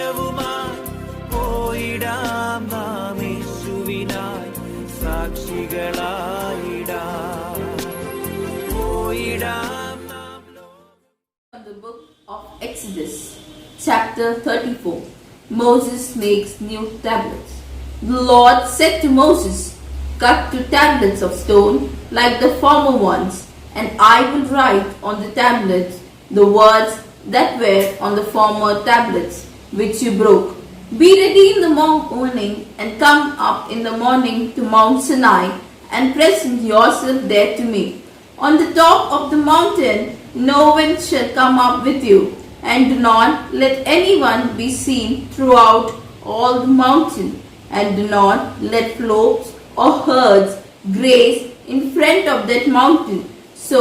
സത്യവുമായി പോയിടാം നാം യേശുവിനായി സാക്ഷികളായിടാം പോയിടാം നാം. From the book of Exodus, chapter 34, Moses makes new tablets. The Lord said to Moses, "Cut 2 tablets of stone like the former ones, and I will write on the tablets the words that were on the former tablets, which you broke. Be ready in the morning and come up in the morning to Mount Sinai and present yourself there to me. On the top of the mountain no one shall come up with you, and do not let anyone be seen throughout all the mountain, and do not let flocks or herds graze in front of that mountain." So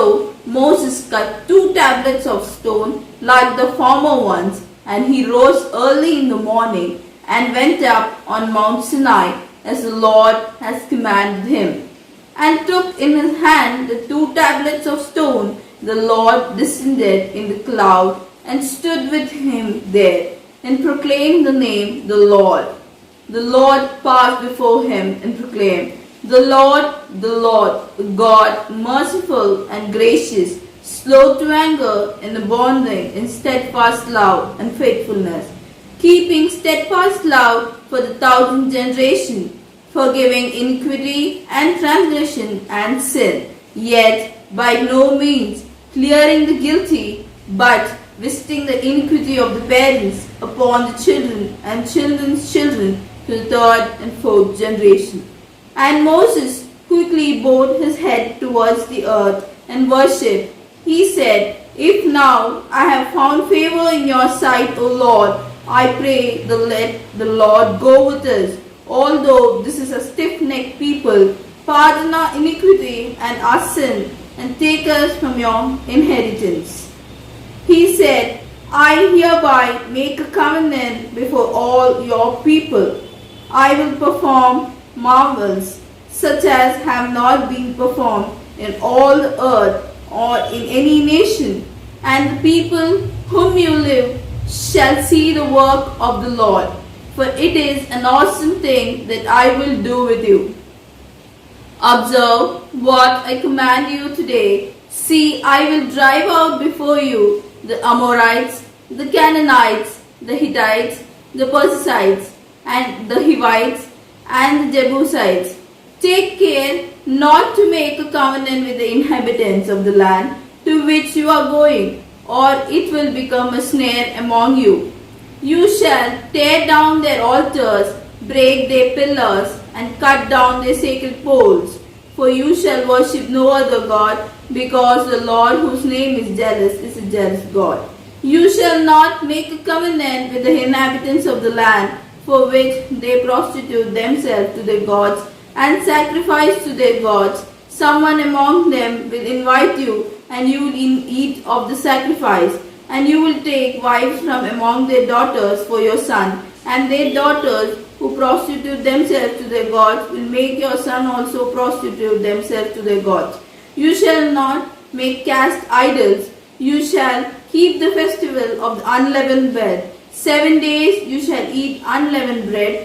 Moses cut 2 tablets of stone like the former ones, and he rose early in the morning and went up on Mount Sinai as the Lord has commanded him, and took in his hand the 2 tablets of stone. The Lord descended in the cloud and stood with him there, and proclaimed the name, the Lord. The Lord passed before him and proclaimed, the Lord, God, merciful and gracious, slow to anger and abounding in steadfast love and faithfulness, keeping steadfast love for the 1,000th generation, forgiving iniquity and transgression and sin, yet by no means clearing the guilty, but visiting the iniquity of the parents upon the children and children's children to the 3rd and 4th generation. And Moses quickly bowed his head towards the earth and worshipped. He said, "If now I have found favor in your sight, O Lord, I pray let the Lord go with us. Although this is a stiff-necked people, pardon our iniquity and our sin, and take us from your inheritance." He said, "I hereby make a covenant before all your people. I will perform marvels such as have not been performed in all the earth or in any nation, and the people whom you live shall see the work of the Lord, for it is an awesome thing that I will do with you. Observe what I command you today. See, I will drive out before you the Amorites, the Canaanites, the Hittites, the Perizzites, and the Hivites, and the Jebusites. Take care not to make a covenant with the inhabitants of the land to which you are going, or it will become a snare among you. You shall tear down their altars, break their pillars, and cut down their sacred poles. For you shall worship no other God, because the Lord whose name is jealous is a jealous God. You shall not make a covenant with the inhabitants of the land, for which they prostitute themselves to their gods and sacrifice to their gods. Someone among them will invite you, and you will eat of the sacrifice, and you will take wives from among their daughters for your son, and their daughters who prostitute themselves to their gods will make your son also prostitute themselves to their gods. You shall not make cast idols. You shall keep the festival of the unleavened bread. 7 days you shall eat unleavened bread,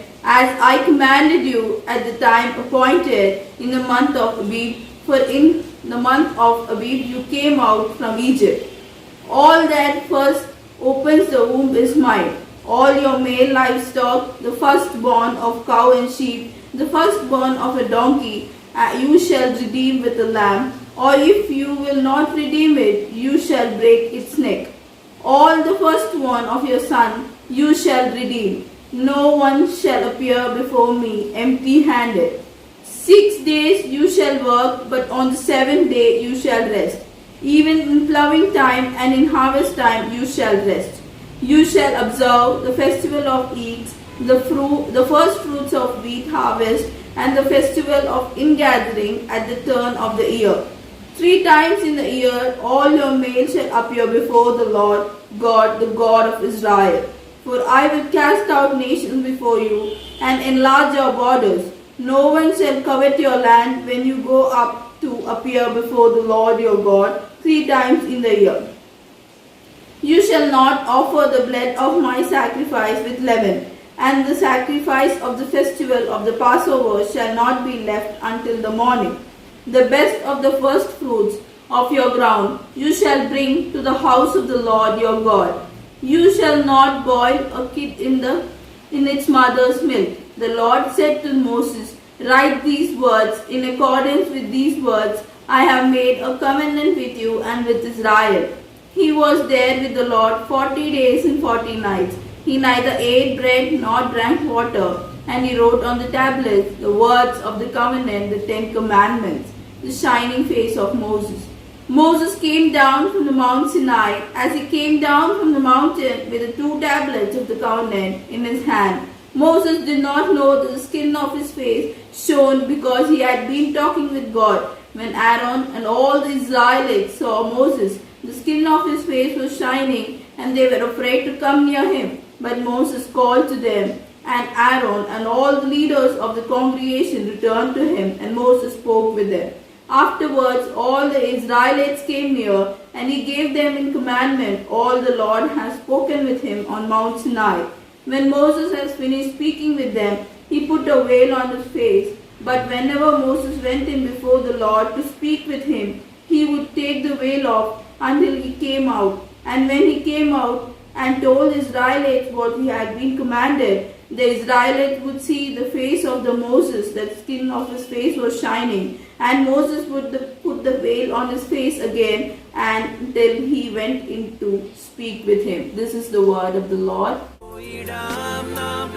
as I commanded you at the time appointed in the month of Abib, for in the month of Abib you came out from Egypt. All that first opens the womb is mine. All your male livestock, the firstborn of cow and sheep, the firstborn of a donkey, you shall redeem with a lamb, or if you will not redeem it, you shall break its neck. All the firstborn of your son you shall redeem. No one shall appear before me empty-handed. 6 days you shall work, but on the 7th day you shall rest. Even in plowing time and in harvest time you shall rest. You shall observe the festival of eats, the first fruits of wheat harvest, and the festival of ingathering at the turn of the year. 3 times in the year all your males shall appear before the Lord God, the God of Israel. For I will cast out nations before you and enlarge your borders. No one shall covet your land when you go up to appear before the Lord your God 3 times in the year. You shall not offer the blood of my sacrifice with leaven, and the sacrifice of the festival of the Passover shall not be left until the morning. The best of the first fruits of your ground you shall bring to the house of the Lord your God. You shall not boil a kid in its mother's milk. The Lord said to Moses, write these words. In accordance with these words I have made a covenant with you and with Israel. He was there with the Lord 40 days and 40 nights. He neither ate bread nor drank water, and he wrote on the tablets the words of the covenant, the 10 commandments, the shining face of Moses. Moses came down from the Mount Sinai as he came down from the mountain with the 2 tablets of the covenant in his hand. Moses did not know that the skin of his face shone because he had been talking with God. When Aaron and all the Israelites saw Moses, the skin of his face was shining, and they were afraid to come near him. But Moses called to them, and Aaron and all the leaders of the congregation returned to him, and Moses spoke with them. Afterwards all the Israelites came near, and he gave them in commandment all the Lord had spoken with him on Mount Sinai. When Moses had finished speaking with them, he put a veil on his face. But whenever Moses went in before the Lord to speak with him, he would take the veil off until he came out. And when he came out and told the Israelites what he had been commanded, the Israelites would see the face of the Moses, that the skin of his face was shining. And Moses would put the veil on his face again until he went in to speak with him. This is the word of the Lord. പോയിടാം നാം